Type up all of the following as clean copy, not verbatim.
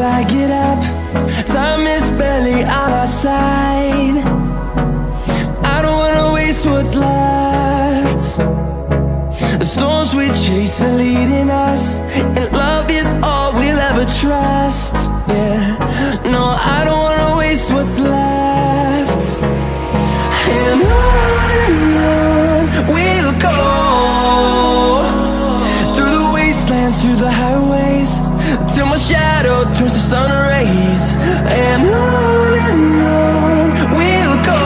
till I get up. Time is barely on our side. I don't wanna waste what's left. The storms we chase are leading us, and love is all we'll ever trust. Yeah, no, I don't wanna waste what's left. And on we'll go, through the wastelands, through the highways, till my shadow turns to sun rays. And on we'll go,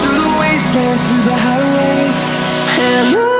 through the wastelands, through the highways, and on.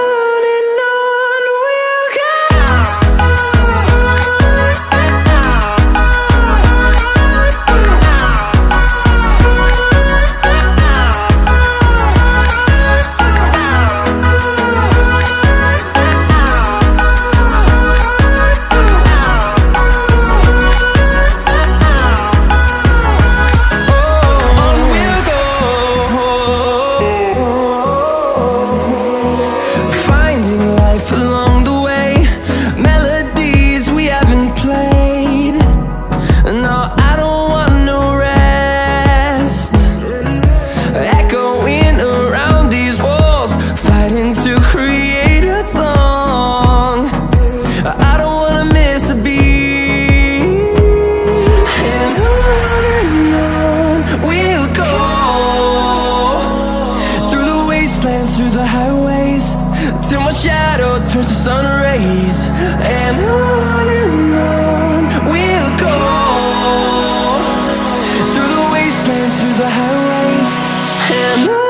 Through the highways, till my shadow turns to sun rays. And on we'll go, through the wastelands, through the highways, and on.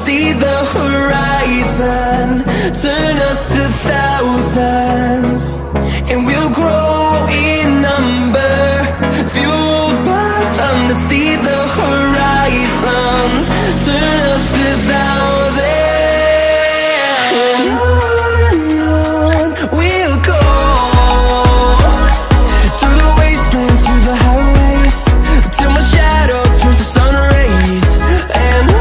See the horizon turn us to thousands, and we'll grow in number, fueled by them. To see the horizon turn us to thousands, and on we'll go, through the wastelands, through the highways, till my shadow turns to sun rays. And on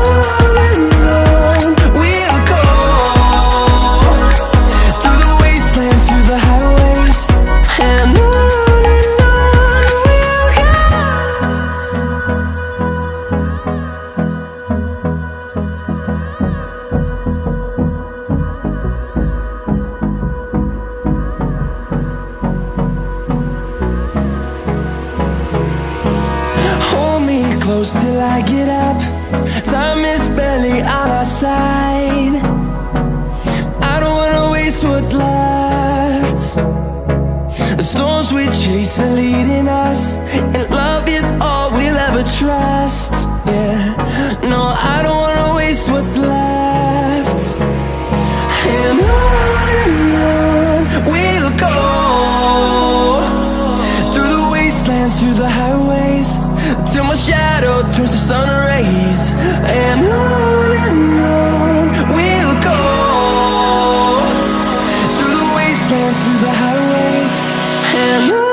close till I get up. Time is barely on our side. I don't wanna waste what's left. The storms we chase are leading us, and love is all we'll ever trust. Yeah, no, I don't wanna waste what's left. And on we'll go, through the wastelands, through the highways, till my shadow turns to sun rays. And on we'll go, through the wastelands, through the highways, and on.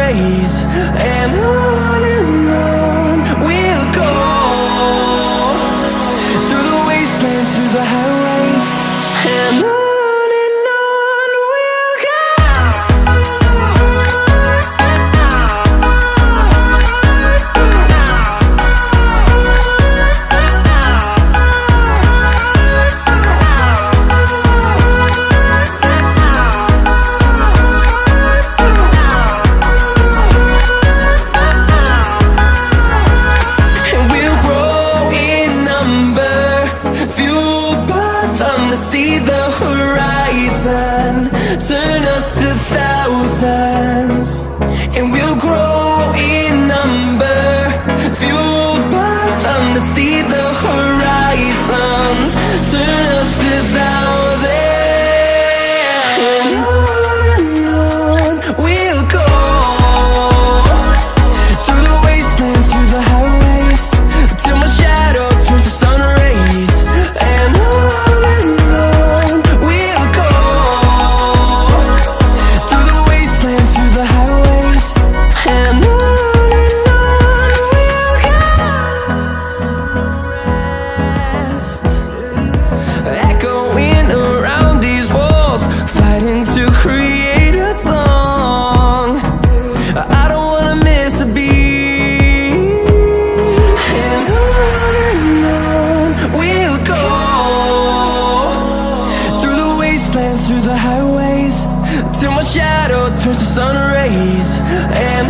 rays. And on we'll go, through the wastelands, through the highways. And on we'll go. See the horizon, turn us to thousands, and we'll grow in number, fueled by them to see the horizon, turn us to thousands. And on we'll go, through the wastelands, through the highways, till my shadow turns to sun rays. And through the highways, till my shadow turns to sun rays. And